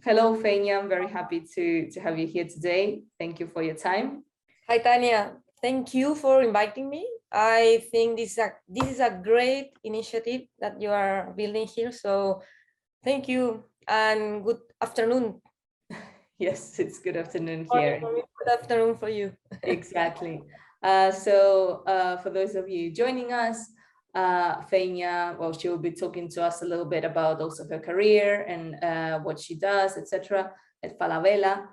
Hello, Feña. I'm very happy to have you here today. Thank you for your time. Hi, Tania. Thank you for inviting me. I think this is a great initiative that you are building here. So thank you and good afternoon. Yes, it's good afternoon here. Good afternoon for you. Exactly. For those of you joining us, Feña, well, she will be talking to us a little bit about also her career and what she does, etc. at Falabella,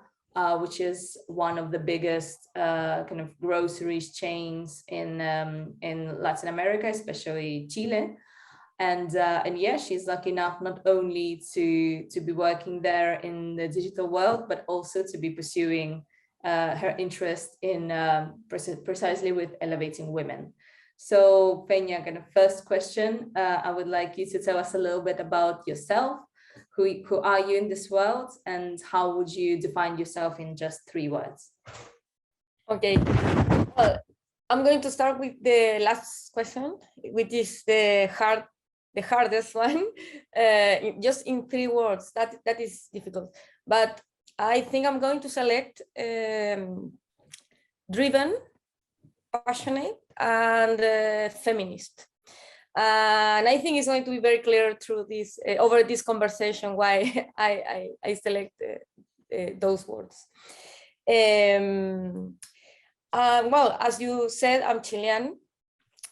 which is one of the biggest kind of groceries chains in Latin America, especially Chile. And yeah, she's lucky enough not only to be working there in the digital world, but also to be pursuing her interest in precisely with elevating women. So Peña, kind of first question, I would like you to tell us a little bit about yourself. Who are you in this world, and how would you define yourself in just 3 words? Okay, well, I'm going to start with the last question, which is the hardest one. Just in 3 words, that is difficult, but I think I'm going to select driven, passionate, and feminist. And I think it's going to be very clear through this over this conversation why I select those words. Well, as you said, I'm Chilean.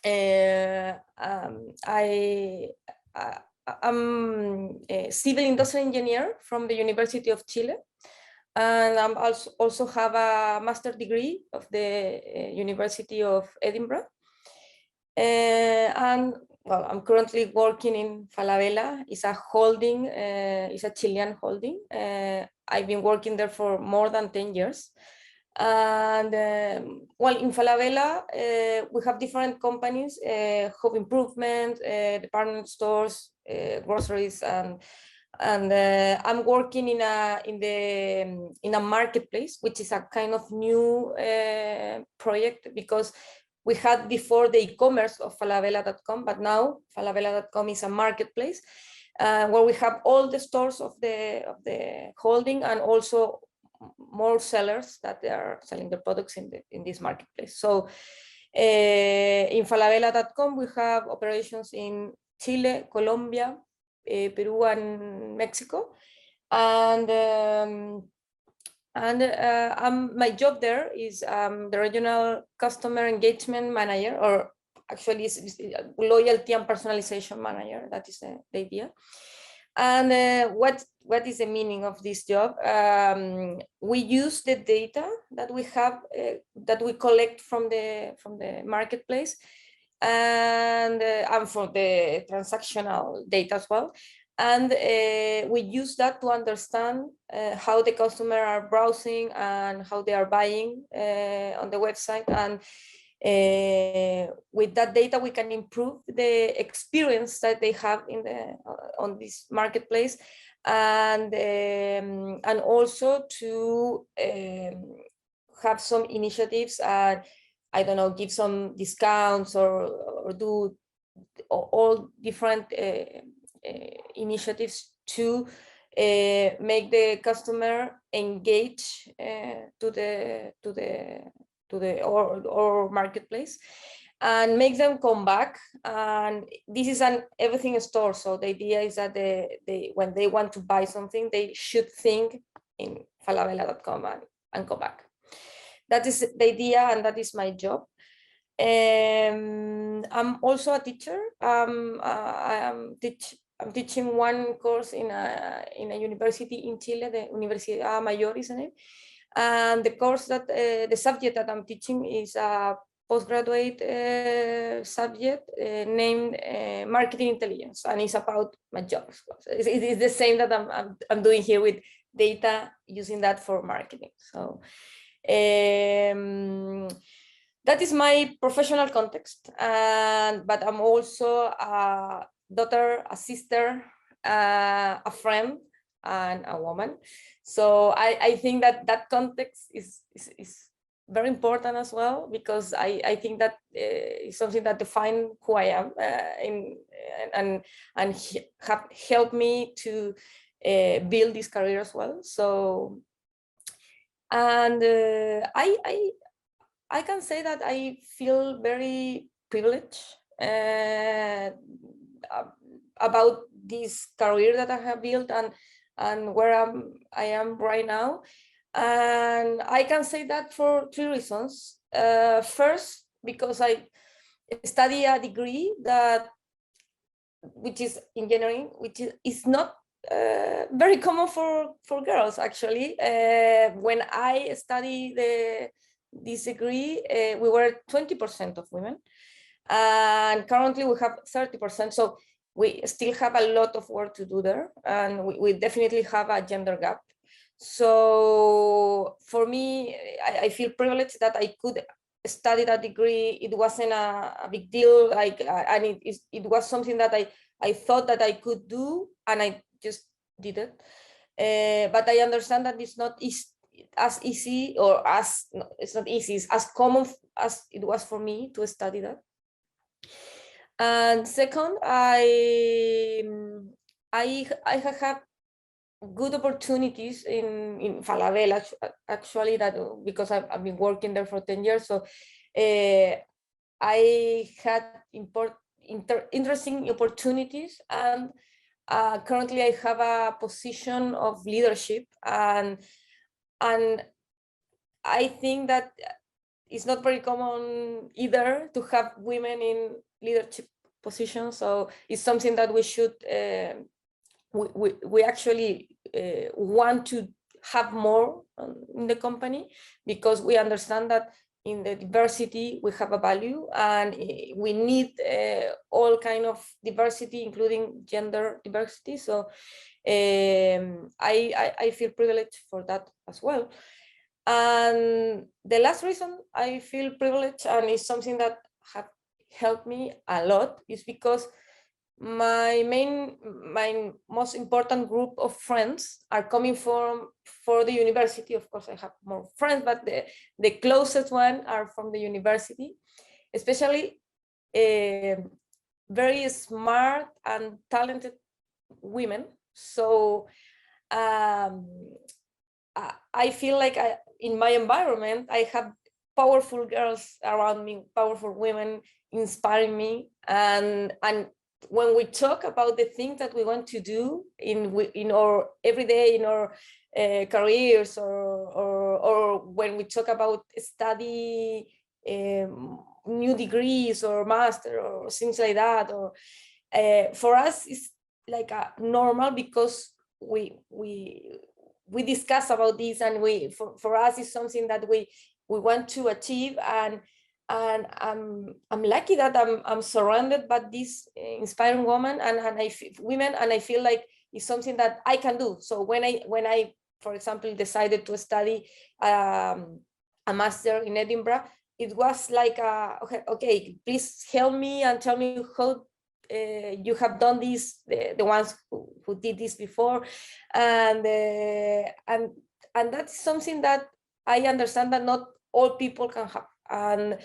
I'm a civil industrial engineer from the University of Chile. And I also have a master's degree of the University of Edinburgh. And well, I'm currently working in Falabella. It's a holding, it's a Chilean holding. I've been working there for more than 10 years. And well, in Falabella, we have different companies, home improvement, department stores, groceries, and I'm working in a marketplace, which is a kind of new project, because we had before the e-commerce of falabella.com, but now falabella.com is a marketplace where we have all the stores of the holding and also more sellers that they are selling their products in this marketplace. So in falabella.com, we have operations in Chile, Colombia, Peru, and Mexico. And my job there is the regional customer engagement manager, or actually it's loyalty and personalization manager. That is the idea. And what is the meaning of this job? We use the data that we have, that we collect from the marketplace, and for the transactional data as well. And we use that to understand how the customer are browsing and how they are buying on the website. And with that data, we can improve the experience that they have on this marketplace, and also to have some initiatives. I don't know, give some discounts or do all different initiatives to make the customer engage or marketplace, and make them come back. And this is an everything store. So the idea is that when they want to buy something, they should think in falabella.com and come back. That is the idea, and that is my job. I'm also a teacher. I'm teaching one course in a university in Chile, the Universidad Mayor is the name. And the course the subject that I'm teaching is a postgraduate subject named Marketing Intelligence, and it's about my job. It is the same that I'm doing here with data, using that for marketing. So that is my professional context, but I'm also a daughter, a sister, a friend, and a woman. So I think that context is very important as well, because I think that is something that defines who I am, and have helped me to build this career as well. So, and I can say that I feel very privileged about this career that I have built and where I am right now. And I can say that for 3 reasons. First, because I study a degree which is engineering, which is not very common for girls, actually. When I studied this degree, we were 20% of women, and currently we have 30%. So we still have a lot of work to do there, and we definitely have a gender gap. So for me, I feel privileged that I could study that degree. It wasn't a big deal, and it was something that I thought that I could do, and I just did it. But I understand that it's not as easy, or it's not easy, it's as common as it was for me to study that. And second, I have had good opportunities in Falabella, actually, that because I've been working there for 10 years. So I had interesting opportunities, and currently I have a position of leadership, and I think that it's not very common either to have women in leadership positions. So it's something that we should we actually want to have more in the company, because we understand that in the diversity we have a value, and we need all kind of diversity, including gender diversity. So I feel privileged for that as well. And the last reason I feel privileged, and it's something that have helped me a lot, is because my most important group of friends are coming for the university. Of course, I have more friends, but the closest one are from the university, especially very smart and talented women. So I feel like in my environment, I have powerful girls around me, powerful women inspiring me, and when we talk about the things that we want to do in our everyday, in our careers, or when we talk about study new degrees or master or things like that, or for us it's like a normal, because we discuss about this, and for us it's something that we want to achieve, and I'm lucky that I'm surrounded by this inspiring women and women, and I feel like it's something that I can do. So when I for example decided to study a master in Edinburgh, it was like okay, please help me and tell me how you have done this, the ones who did this before, and that's something that I understand that not all people can have, and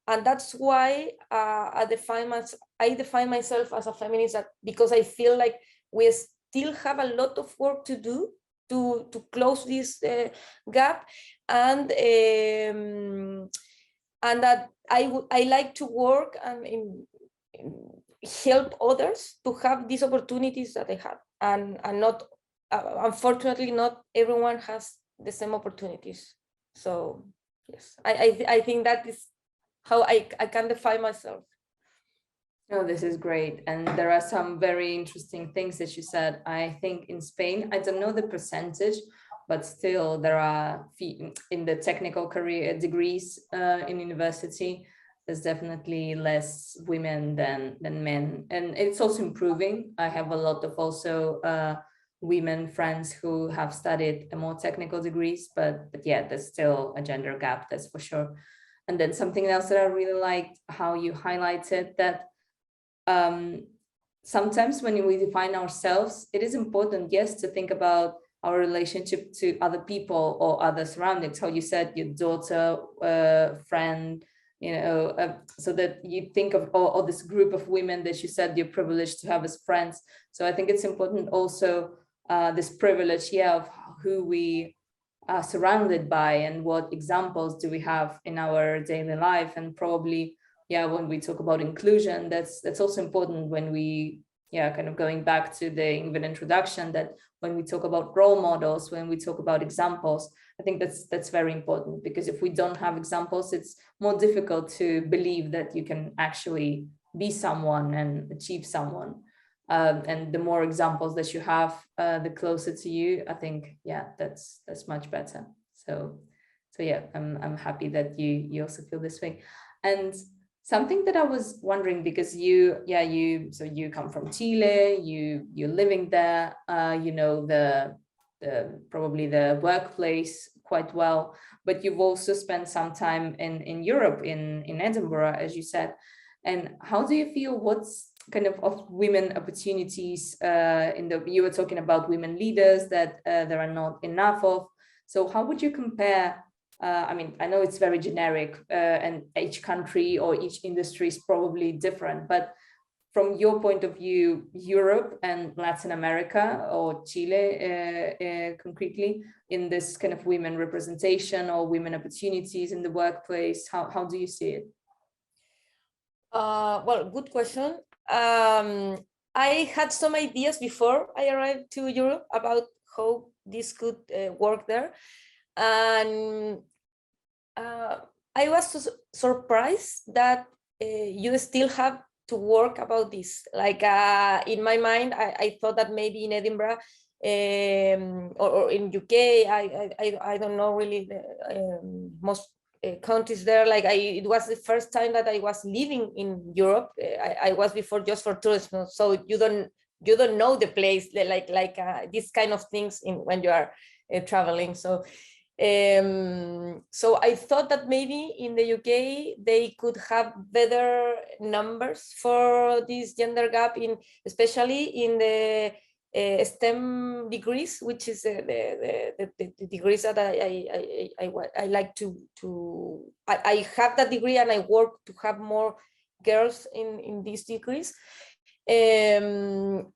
that's why I define myself as a feminist, because I feel like we still have a lot of work to do to close this gap, and that I like to work and help others to have these opportunities that I have, and not unfortunately not everyone has the same opportunities. So yes, I think that is how I can define myself. Oh, this is great. And there are some very interesting things that you said. I think in Spain, I don't know the percentage, but still there are in the technical career degrees in university, there's definitely less women than men. And it's also improving. I have a lot of also women friends who have studied more technical degrees, but yeah, there's still a gender gap, that's for sure. And then something else that I really liked, how you highlighted that sometimes when we define ourselves, it is important, yes, to think about our relationship to other people or other surroundings. How you said your daughter, friend, so that you think of all this group of women that you said you're privileged to have as friends. So I think it's important also this privilege, of who we are surrounded by and what examples do we have in our daily life. And probably, when we talk about inclusion, that's also important when we, kind of going back to the even introduction, that when we talk about role models, when we talk about examples, I think that's very important, because if we don't have examples, it's more difficult to believe that you can actually be someone and achieve someone. And the more examples that you have, the closer to you, I think, that's much better. So I'm happy that you also feel this way. And something that I was wondering, because you come from Chile, you're living there, the probably the workplace quite well, but you've also spent some time in Europe, in Edinburgh, as you said. And how do you feel, what's kind of women opportunities you were talking about women leaders that there are not enough of. So how would you compare? I mean, I know it's very generic, and each country or each industry is probably different, but from your point of view, Europe and Latin America, or Chile concretely, in this kind of women representation or women opportunities in the workplace, how do you see it? Well, good question. I had some ideas before I arrived to Europe about how this could work there. And I was surprised that you still have to work about this. Like in my mind, I thought that maybe in Edinburgh or in UK, I don't know really most countries there. Like it was the first time that I was living in Europe. I was before just for tourism, so you don't know the place, like these kind of things when you are traveling. So I thought that maybe in the UK they could have better numbers for this gender gap, especially in the STEM degrees, which is the degrees that I like to I have that degree, and I work to have more girls in these degrees. And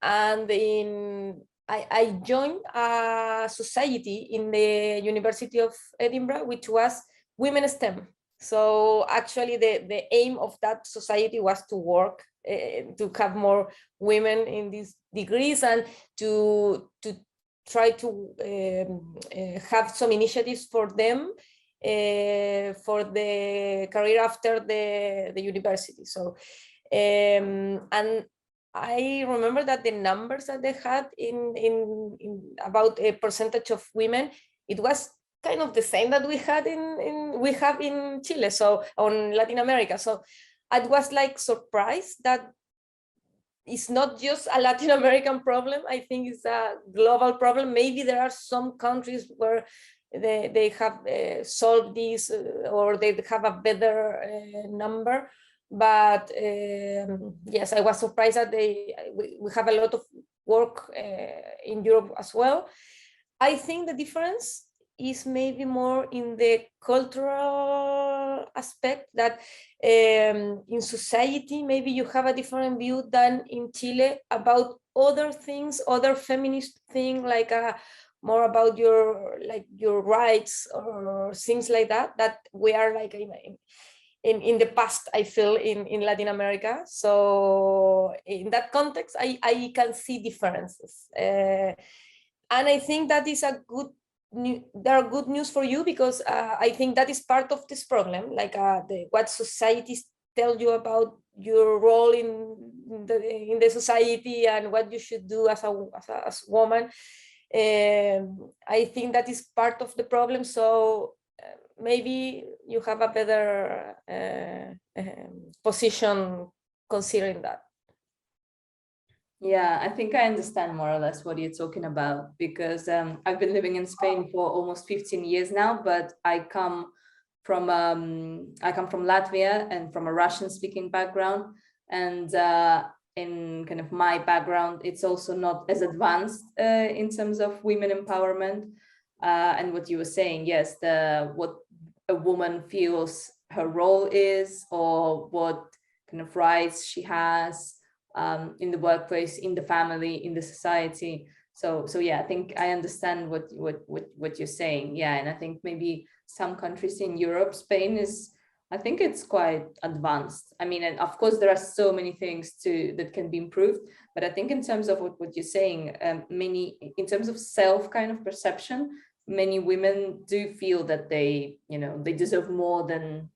I joined a society in the University of Edinburgh, which was Women STEM. So actually the aim of that society was to work to have more women in these degrees, and to try to have some initiatives for them for the career after the university. So and I remember that the numbers that they had in about a percentage of women, it was kind of the same that we have in Chile, so on Latin America. So I was like surprised that it's not just a Latin American problem. I think it's a global problem. Maybe there are some countries where they have solved this or they have a better number. But yes, I was surprised that we have a lot of work in Europe as well. I think the difference is maybe more in the cultural aspect, that in society maybe you have a different view than in Chile about other things, other feminist things, like more about your rights or things like that we are like in the past, I feel, in Latin America. So in that context, I can see differences. And I think that is there are good news for you, because I think that is part of this problem, like what societies tell you about your role in the society and what you should do as a woman. I think that is part of the problem. So maybe you have a better position considering that. Yeah, I think I understand more or less what you're talking about, because I've been living in Spain for almost 15 years now, but I come from Latvia and from a Russian-speaking background, and in kind of my background, it's also not as advanced in terms of women empowerment. And what you were saying, yes, what a woman feels her role is, or what kind of rights she has in the workplace, in the family, in the society. So yeah, I think I understand what you're saying. Yeah, and I think maybe some countries in Europe, Spain is, I think it's quite advanced. I mean, and of course there are so many things that can be improved, but I think in terms of what you're saying, in terms of self kind of perception, many women do feel that they deserve more than,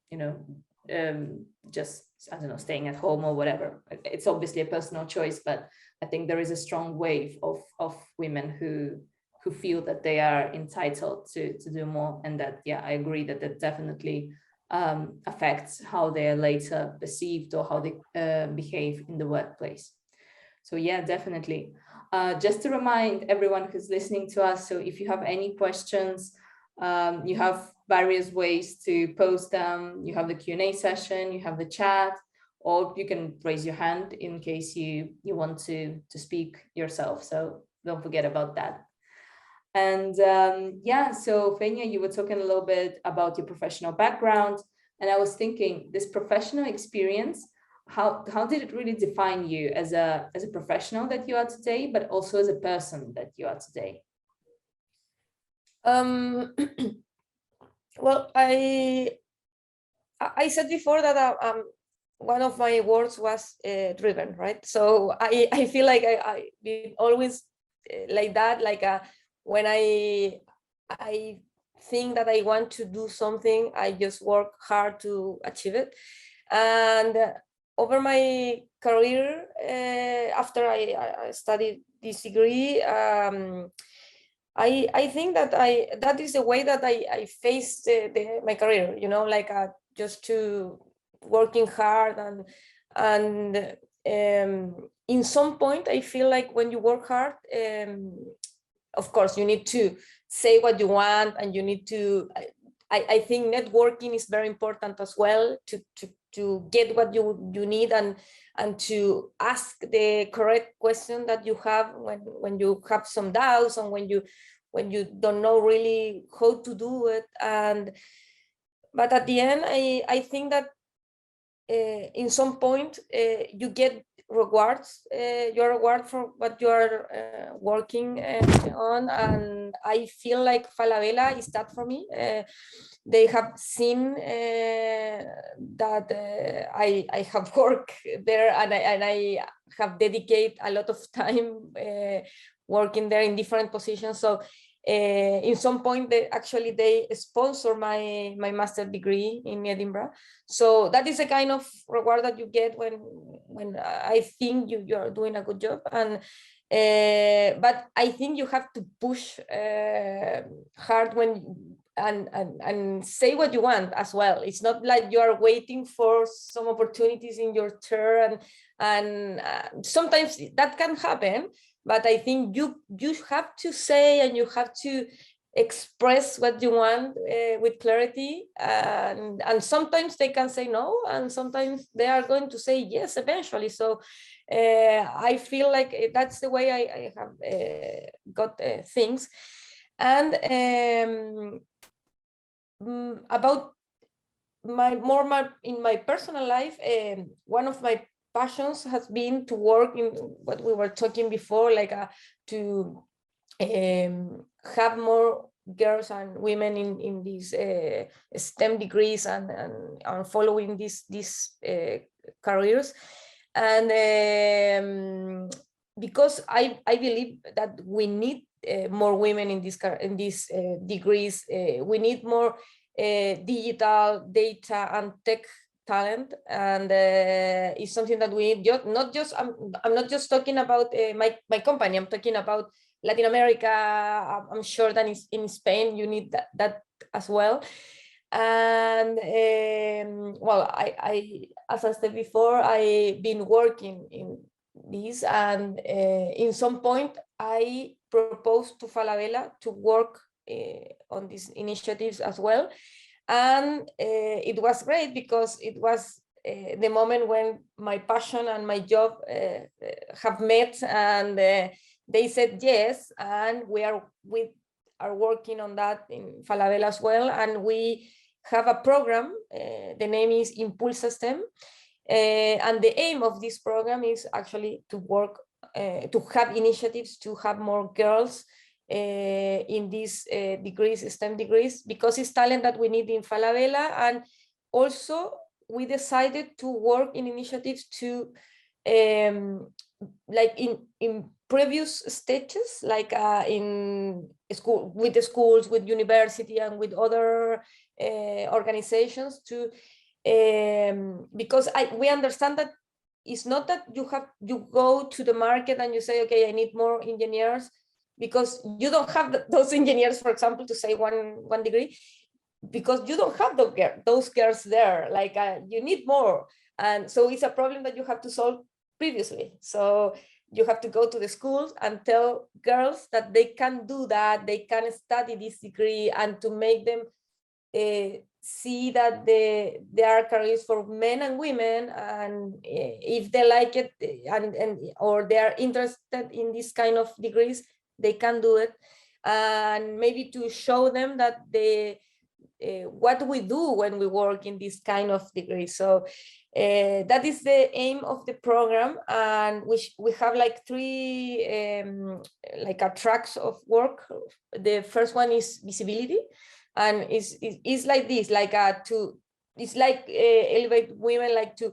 just, I don't know, staying at home or whatever. It's obviously a personal choice, but I think there is a strong wave of women who feel that they are entitled to do more, and that, yeah, I agree that definitely affects how they are later perceived or how they behave in the workplace. So yeah, definitely. Just to remind everyone who's listening to us, so if you have any questions, you have various ways to post them. You have the Q&A session, you have the chat, or you can raise your hand in case you want to speak yourself. So don't forget about that. And yeah, so Fenia, you were talking a little bit about your professional background, and I was thinking, this professional experience, how did it really define you as a professional that you are today, but also as a person that you are today? Well, I said before that one of my words was driven, right? So I feel like I been always like that, like when I think that I want to do something, I just work hard to achieve it. And over my career, after I studied this degree, I think that that is the way that I faced my career, like just to working hard, and in some point I feel like when you work hard, of course you need to say what you want, and you need to, I think networking is very important as well, to get what you need, and to ask the correct question that you have when you have some doubts, and when you don't know really how to do it. But at the end, I think that in some point you get rewards, your reward for what you are working on. And I feel like Falabella is that for me. They have seen that I have worked there, and I have dedicated a lot of time working there in different positions. So in some point they sponsor my master's degree in Edinburgh. So that is a kind of reward that you get when I think you are doing a good job. And but I think you have to push hard and say what you want as well. It's not like you are waiting for some opportunities in your turn, and sometimes that can happen. But I think you have to say, and you have to express what you want with clarity, and sometimes they can say no, and sometimes they are going to say yes eventually. So I feel like that's the way I have got things. And about in my personal life, one of my passions has been to work in what we were talking before, like to have more girls and women in these STEM degrees, and are following these careers. And because I believe that we need more women in these degrees. We need more digital, data, and tech talent, and it's something that we need. Not just I'm not just talking about my company. I'm talking about Latin America. I'm sure that in Spain you need that as well. And well, I as I said before, I've been working in this, and in some point I proposed to Falabella to work on these initiatives as well. And it was great, because it was the moment when my passion and my job have met, and they said yes, and we are working on that in Falabella as well. And we have a program. The name is Impulsa STEM. And the aim of this program is actually to work, to have initiatives to have more girls in these degrees, STEM degrees, because it's talent that we need in Falabella. And also we decided to work in initiatives to like in previous stages, like in school, with the schools, with university, and with other organizations, to because we understand that it's not that you go to the market and you say, okay, I need more engineers, because you don't have those engineers, for example, to say one degree, because you don't have those girls there. Like you need more, and so it's a problem that you have to solve previously. So you have to go to the schools and tell girls that they can do that, they can study this degree, and to make them see that there are careers for men and women, and if they like it and or they are interested in this kind of degrees, they can do it. And maybe to show them that what we do when we work in this kind of degree. So that is the aim of the program, and we have like three tracks of work. The first one is visibility, and it's like this, like it's like elevate women, like to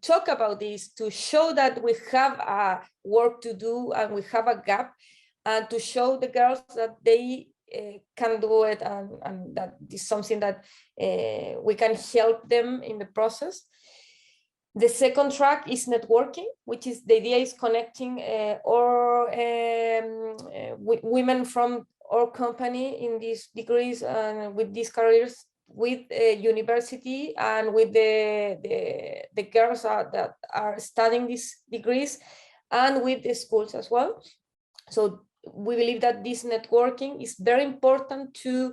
talk about this, to show that we have work to do and we have a gap, and to show the girls that they can do it, and that is something that we can help them in the process. The second track is networking, which is the idea is connecting women from our company in these degrees and with these careers with university and with the girls that are studying these degrees, and with the schools as well. So we believe that this networking is very important, to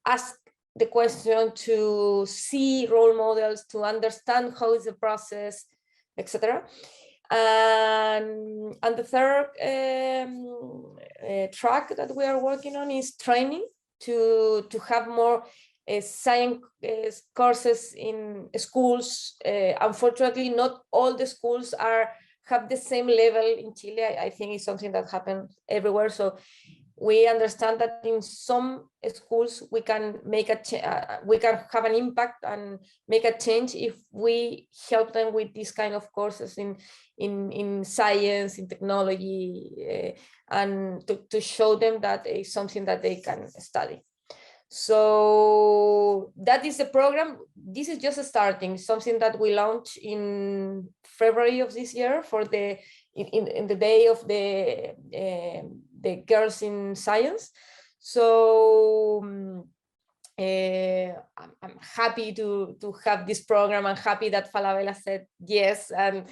ask the question, to see role models, to understand how is the process, etc. And the third track that we are working on is training, to have more science courses in schools. Unfortunately, not all the schools have the same level in Chile. I think it's something that happens everywhere. So we understand that in some schools we can make we can have an impact and make a change if we help them with this kind of courses in science, in technology, and to show them that it's something that they can study. So that is the program. This is just starting, something that we launched in February of this year for in the day of the girls in science. So I'm happy to have this program. I'm happy that Falabella said yes, and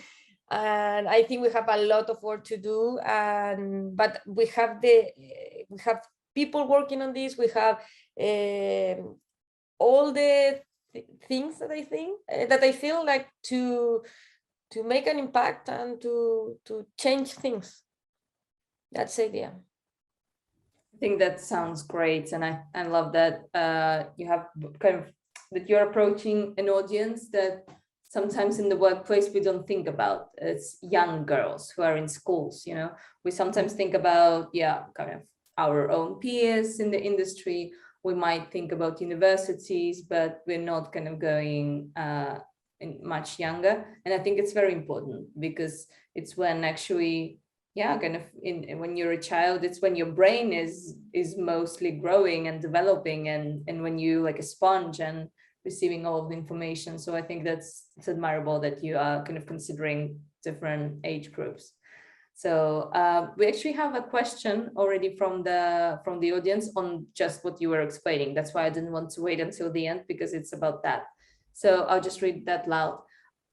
I think we have a lot of work to do. But we have people working on this. We have all the things that I feel like to make an impact and to change things. That's the idea. I think that sounds great, and I love that you have that you're approaching an audience that sometimes in the workplace we don't think about. It's young girls who are in schools. We sometimes think about kind of our own peers in the industry. We might think about universities, but we're not kind of going much younger. And I think it's very important, because it's when actually, kind of when you're a child, it's when your brain is mostly growing and developing, and when you like a sponge and receiving all of the information. So I think it's admirable that you are kind of considering different age groups. So we actually have a question already from the audience on just what you were explaining. That's why I didn't want to wait until the end, because it's about that. So I'll just read that loud.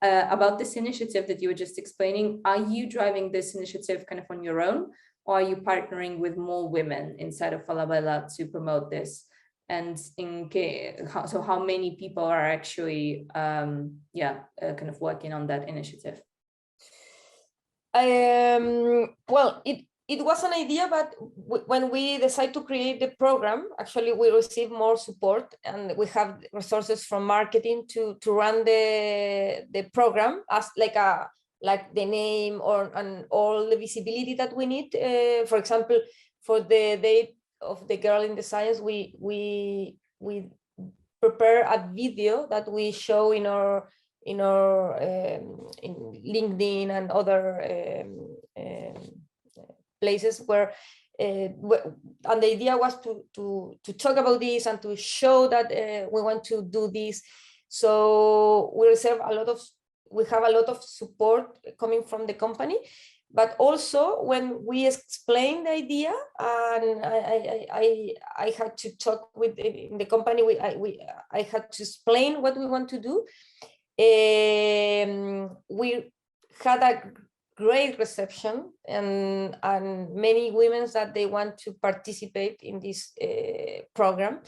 About this initiative that you were just explaining, are you driving this initiative kind of on your own, or are you partnering with more women inside of Falabella to promote this? And so how many people are actually kind of working on that initiative? Well, it was an idea, but when we decided to create the program, actually we received more support, and we have resources from marketing to run the program as like the name and all the visibility that we need. For example, for the Day of the Girl in the Science, we prepare a video that we show in LinkedIn and other places where and the idea was to talk about this and to show that we want to do this. So we have a lot of support coming from the company, but also when we explain the idea, and I had to talk with in the company, I had to explain what we want to do. We had a great reception, and many women that they want to participate in this program.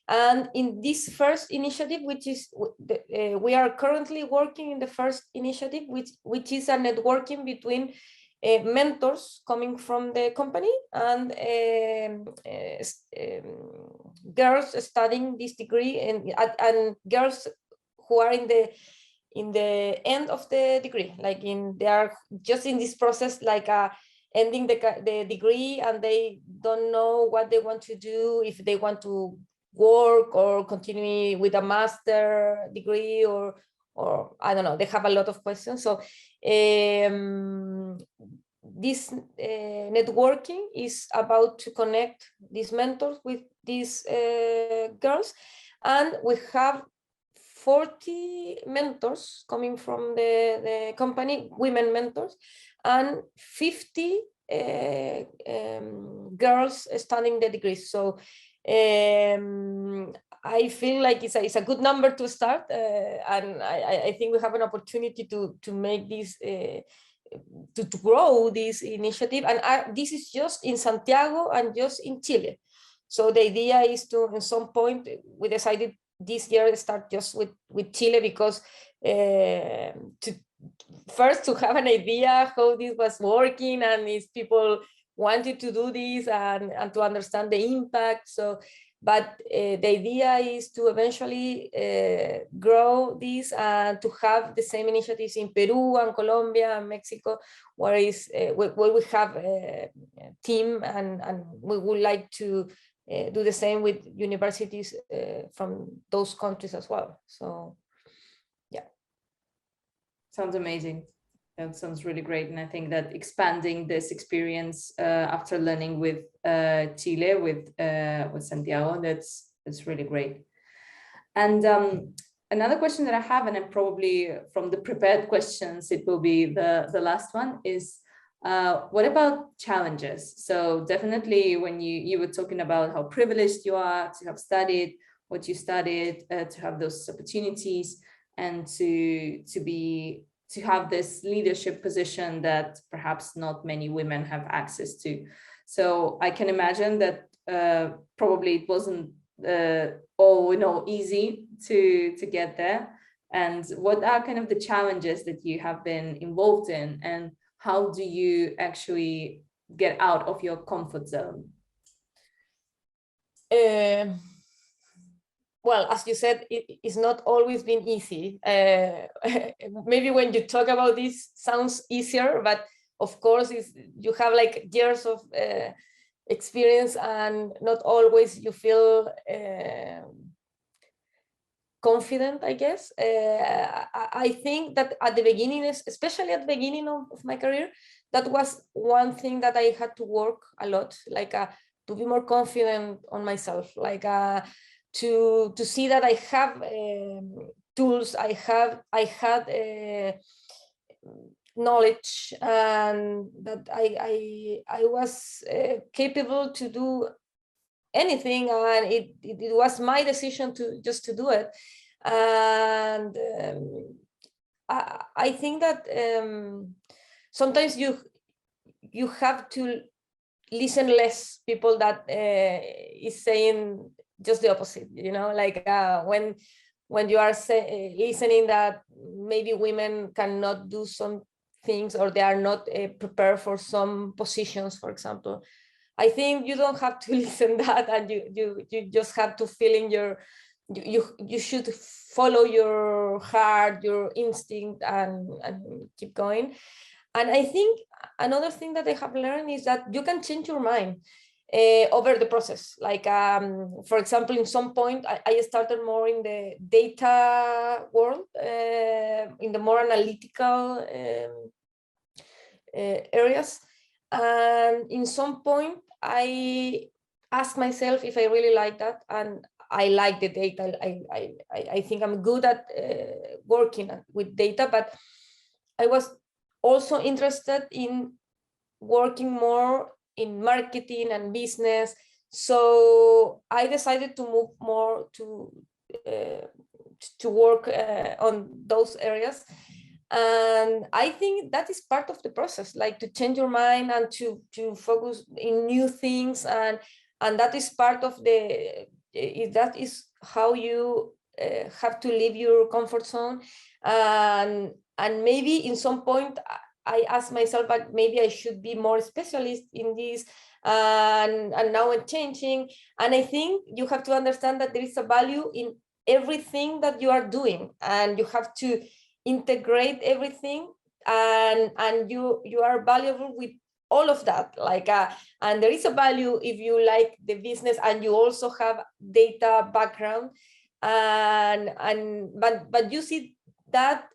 And in this first initiative, which is we are currently working in the first initiative, which is a networking between mentors coming from the company and girls studying this degree, and girls who are in the end of the degree, they are just in this process, ending the degree, and they don't know what they want to do, if they want to work or continue with a master degree, or I don't know, they have a lot of questions. So this networking is about to connect these mentors with these girls, and we have 40 mentors coming from the company, women mentors, and 50 girls studying the degrees. So I feel like it's a good number to start, and I think we have an opportunity to make this to grow this initiative. And this is just in Santiago and just in Chile. So the idea is to, at some point, we decided this year start just with Chile, because to have an idea how this was working, and if people wanted to do this, and to understand the impact. So, but the idea is to eventually grow this and to have the same initiatives in Peru and Colombia and Mexico, where we have a team, and we would like to do the same with universities from those countries as well. So, yeah. Sounds amazing. That sounds really great. And I think that expanding this experience after learning with Chile, with Santiago, that's really great. And another question that I have, and I'm probably from the prepared questions, it will be the last one, is what about challenges? So definitely when you were talking about how privileged you are to have studied what you studied, to have those opportunities, and to have this leadership position that perhaps not many women have access to. So I can imagine that probably it wasn't all easy to get there. And what are kind of the challenges that you have been involved in, and how do you actually get out of your comfort zone? Well, as you said, it's not always been easy. Maybe when you talk about this, sounds easier, but of course, you have like years of experience, and not always you feel confident, I guess. I think that at the beginning, especially at the beginning of my career, that was one thing that I had to work a lot, to be more confident on myself, to see that I have tools, I had knowledge, and that I was capable to do anything, and it was my decision to do it. And I think that sometimes you have to listen less people that is saying just the opposite, when you are listening that maybe women cannot do some things, or they are not prepared for some positions, for example. I think you don't have to listen that, and you just have to feel in your, you should follow your heart, your instinct, and keep going. And I think another thing that I have learned is that you can change your mind over the process. Like, for example, in some point, I started more in the data world, in the more analytical areas. And in some point, I asked myself if I really like that, and I like the data. I think I'm good at working with data, but I was also interested in working more in marketing and business. So I decided to move more to work on those areas. And I think that is part of the process, like to change your mind and to focus in new things, and that is part of the, that is how you have to leave your comfort zone. And maybe in some point I asked myself, but maybe I should be more specialist in this, and now I'm changing. And I think you have to understand that there is a value in everything that you are doing, and you have to integrate everything, and you are valuable with all of that. Like, and there is a value if you like the business and you also have data background, but you see that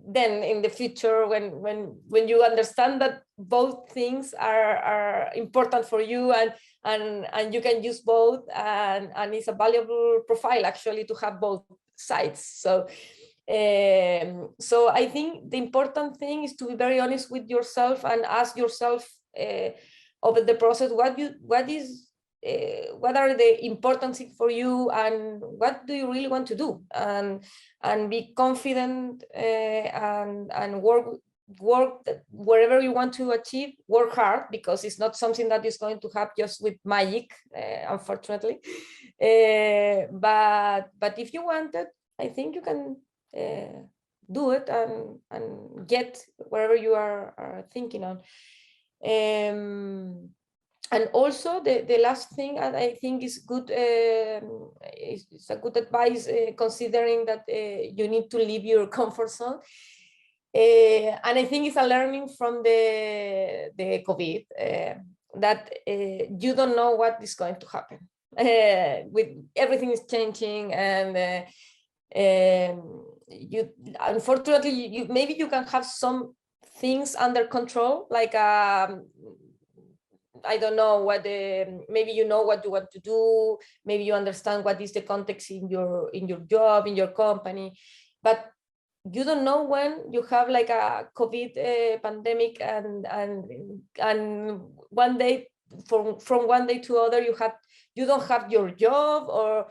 then in the future, when you understand that both things are important for you, and you can use both, and it's a valuable profile actually to have both sides. So I think the important thing is to be very honest with yourself and ask yourself over the process what are the important things for you, and what do you really want to do, and be confident, and work wherever you want to achieve. Work hard, because it's not something that is going to happen just with magic, unfortunately. But if you want it, I think you can do it and get wherever you are thinking on. And also the last thing, and I think is good, is a good advice, considering that you need to leave your comfort zone. And I think it's a learning from the COVID, that you don't know what is going to happen. With everything is changing, and you unfortunately maybe you can have some things under control, like I don't know what maybe you know what you want to do, maybe you understand what is the context in your job, in your company, but you don't know when you have like a COVID pandemic, and one day, from one day to other, you don't have your job, or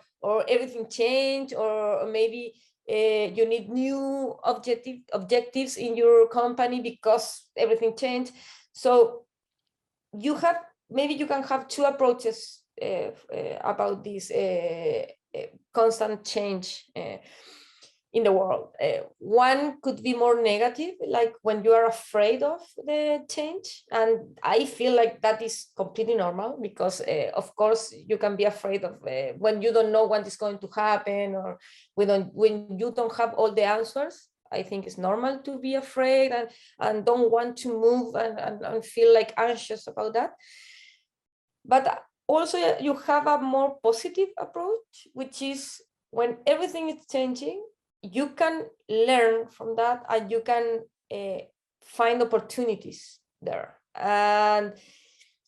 everything changed, or maybe you need new objectives in your company because everything changed. So maybe you can have two approaches about this constant change in the world. One could be more negative, like when you are afraid of the change, and I feel like that is completely normal, because of course you can be afraid of when you don't know what is going to happen, or when you don't have all the answers. I think it's normal to be afraid and don't want to move, and feel like anxious about that. But also you have a more positive approach, which is when everything is changing, you can learn from that, and you can find opportunities there. And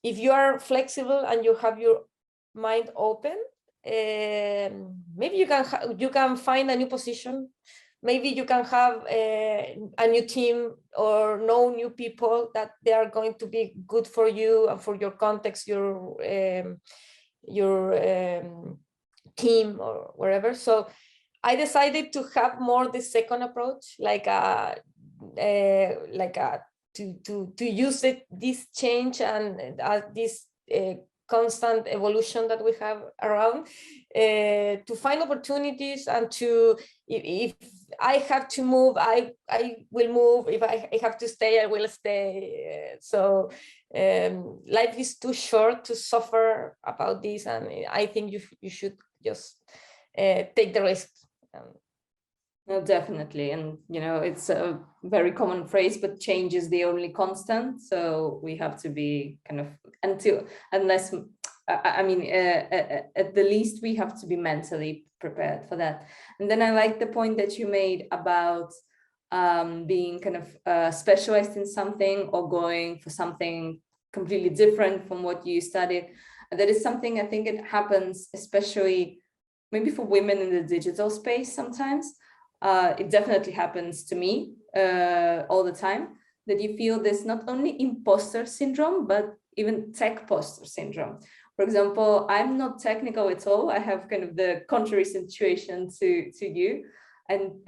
if you are flexible and you have your mind open, maybe you can find a new position. Maybe you can have a new team, or know new people that they are going to be good for you and for your context, your team, or wherever. So I decided to have more the second approach, like to use this change and this constant evolution that we have around, to find opportunities, and to, if I have to move, I will move. If I have to stay, I will stay. So life is too short to suffer about this, and I think you should just take the risk. No, definitely. And, you know, it's a very common phrase, but change is the only constant. So we have to be kind of unless, I mean, at the least, we have to be mentally prepared for that. And then I like the point that you made about being kind of specialized in something or going for something completely different from what you studied. And that is something I think it happens, especially maybe for women in the digital space sometimes. It definitely happens to me all the time, that you feel this not only imposter syndrome, but even tech poster syndrome. For example, I'm not technical at all. I have kind of the contrary situation to you. And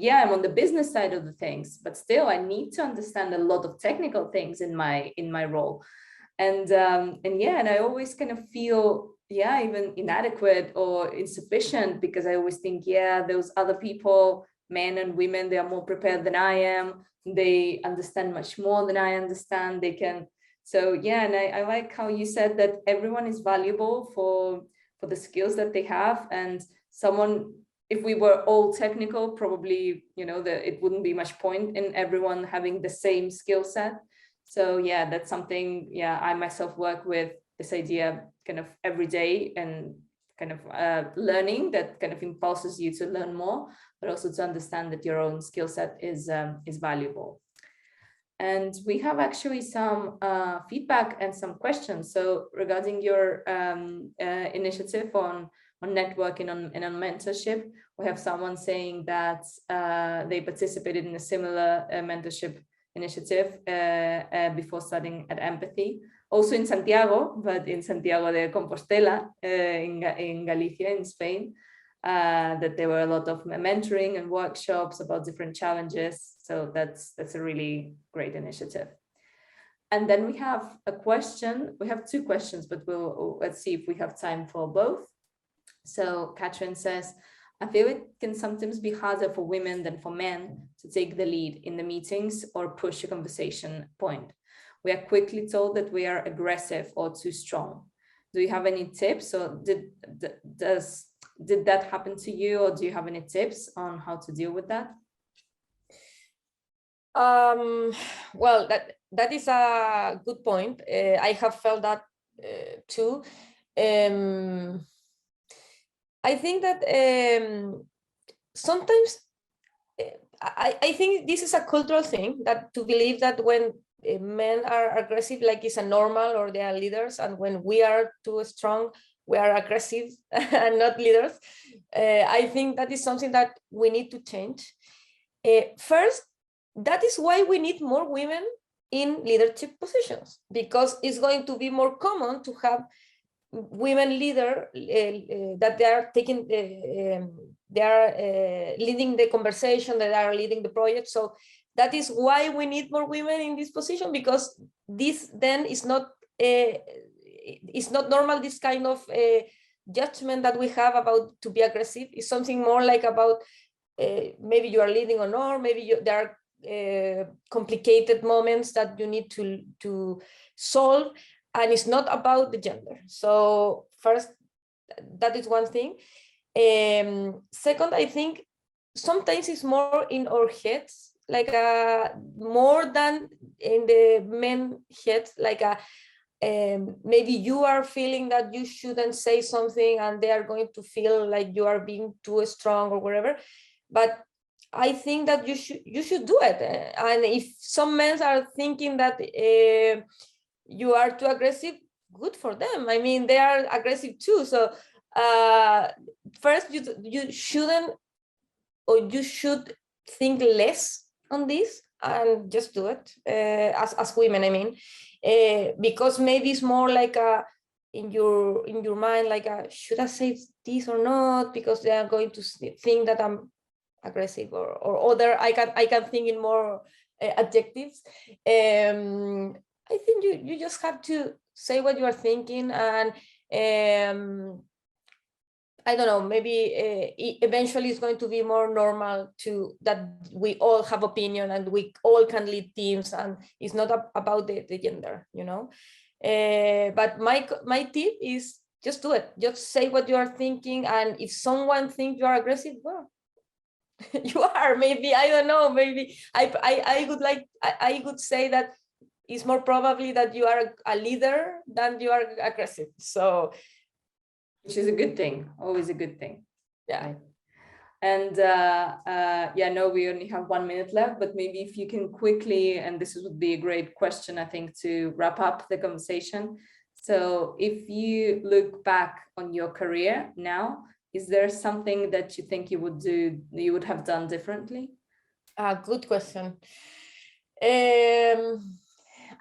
yeah, I'm on the business side of the things, but still I need to understand a lot of technical things in my role. And yeah, and I always kind of feel, yeah, even inadequate or insufficient, because I always think, yeah, those other people, men and women, they are more prepared than I am. They understand much more than I understand. They can. So yeah, and I like how you said that everyone is valuable for the skills that they have. And someone, if we were all technical, probably, you know, it wouldn't be much point in everyone having the same skill set. So yeah, that's something, yeah, I myself work with this idea kind of every day, and kind of learning that kind of impulses you to learn more, but also to understand that your own skill set is valuable. And we have actually some feedback and some questions. So regarding your initiative on networking and on mentorship, we have someone saying that they participated in a similar mentorship initiative before studying at Empathy, also in Santiago, but in Santiago de Compostela, in Galicia, in Spain. That there were a lot of mentoring and workshops about different challenges. So that's a really great initiative. And then we have a question. We have two questions, but let's see if we have time for both. So Katrin says, I feel it can sometimes be harder for women than for men to take the lead in the meetings or push a conversation point. We are quickly told that we are aggressive or too strong. Do you have any tips, or did that happen to you, or do you have any tips on how to deal with that? Well, that is a good point. I have felt that too. I think that sometimes I think this is a cultural thing, that to believe that when men are aggressive, like it's a normal, or they are leaders, and when we are too strong, we are aggressive and not leaders. I think that is something that we need to change. First, that is why we need more women in leadership positions, because it's going to be more common to have women leader that they are taking, they are leading the conversation, that are leading the project. So that is why we need more women in this position, because this then is not normal. This kind of judgment that we have about to be aggressive is something more like about maybe you are leading or not, maybe there are complicated moments that you need to solve, and it's not about the gender. So first, that is one thing. Second, I think sometimes it's more in our heads, like more than in the men heads, like maybe you are feeling that you shouldn't say something, and they are going to feel like you are being too strong or whatever. But I think that you should do it. And if some men are thinking that you are too aggressive, good for them. I mean, they are aggressive too. So first, you shouldn't, or you should think less on this and just do it as women. I mean, because maybe it's more like in your mind, like should I say this or not, because they are going to think that I'm aggressive or other. I can think in more adjectives. I think you just have to say what you are thinking, and I don't know, maybe eventually it's going to be more normal to that we all have opinion and we all can lead teams, and it's not about the gender, you know. But my tip is just do it. Just say what you are thinking, and if someone thinks you are aggressive, well, you are. Maybe, I don't know. Maybe I would say that it's more probably that you are a leader than you are aggressive. So, which is a good thing, always a good thing. Yeah. Right. And yeah, no, we only have 1 minute left, but maybe if you can quickly, and this would be a great question, I think, to wrap up the conversation. So if you look back on your career now, is there something that you think you would have done differently? Good question.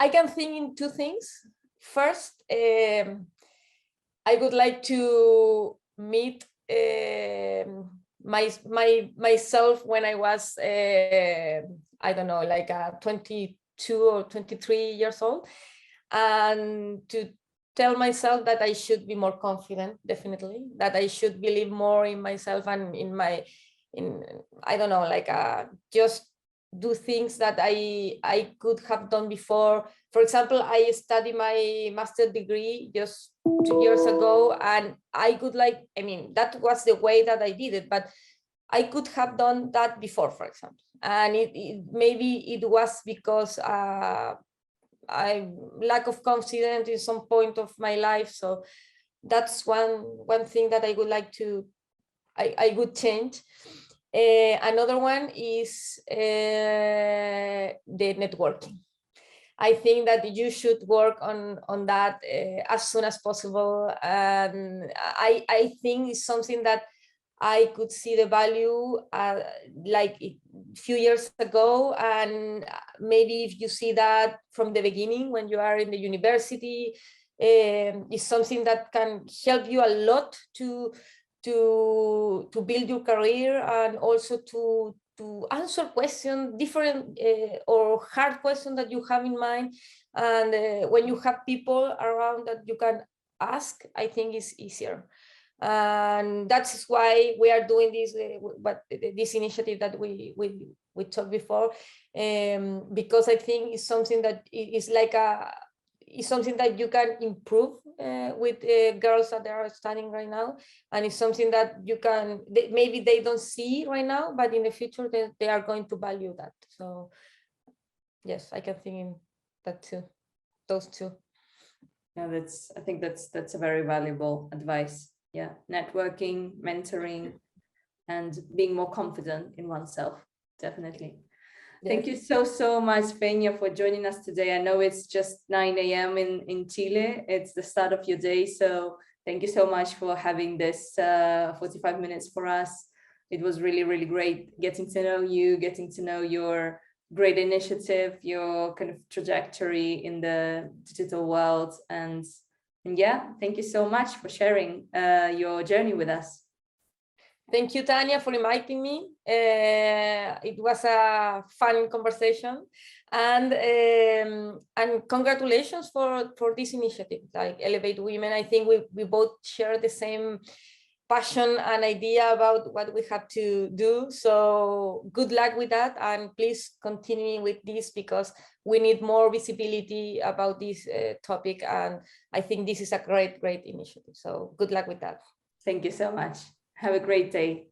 I can think in two things. First, I would like to meet myself when I was I don't know, like 22 or 23 years old, and to tell myself that I should be more confident, definitely, that I should believe more in myself and in I don't know, like just do things that I could have done before. For example, I studied my master's degree just 2 years ago, and I could that was the way that I did it, but I could have done that before, for example. And maybe it was because I lack of confidence in some point of my life. So that's one thing that I would like to, I would change. Another one is the networking. I think that you should work on that as soon as possible. And I think it's something that I could see the value like a few years ago. And maybe if you see that from the beginning, when you are in the university, it's something that can help you a lot to build your career, and also to answer questions, different or hard questions that you have in mind. And when you have people around that you can ask, I think it's easier. And that's why we are doing this, this initiative that we talked before, because I think it's something that is like it's something that you can improve with girls that are studying right now, and it's something that you can, maybe they don't see right now, but in the future they are going to value that. So yes, I can think in that too, those two. Yeah, I think that's a very valuable advice. Yeah, networking, mentoring, and being more confident in oneself, definitely. Yes. Thank you so much, Peña, for joining us today. I know it's just 9 a.m. in Chile. It's the start of your day, so thank you so much for having this 45 minutes for us. It was really, really great getting to know you, getting to know your great initiative, your kind of trajectory in the digital world. And yeah, thank you so much for sharing your journey with us. Thank you, Tanya, for inviting me. It was a fun conversation, and congratulations for this initiative, like Elevate Women. I think we both share the same passion and idea about what we have to do. So good luck with that, and please continue with this, because we need more visibility about this topic, and I think this is a great initiative. So good luck with that. Thank you so much. Have a great day.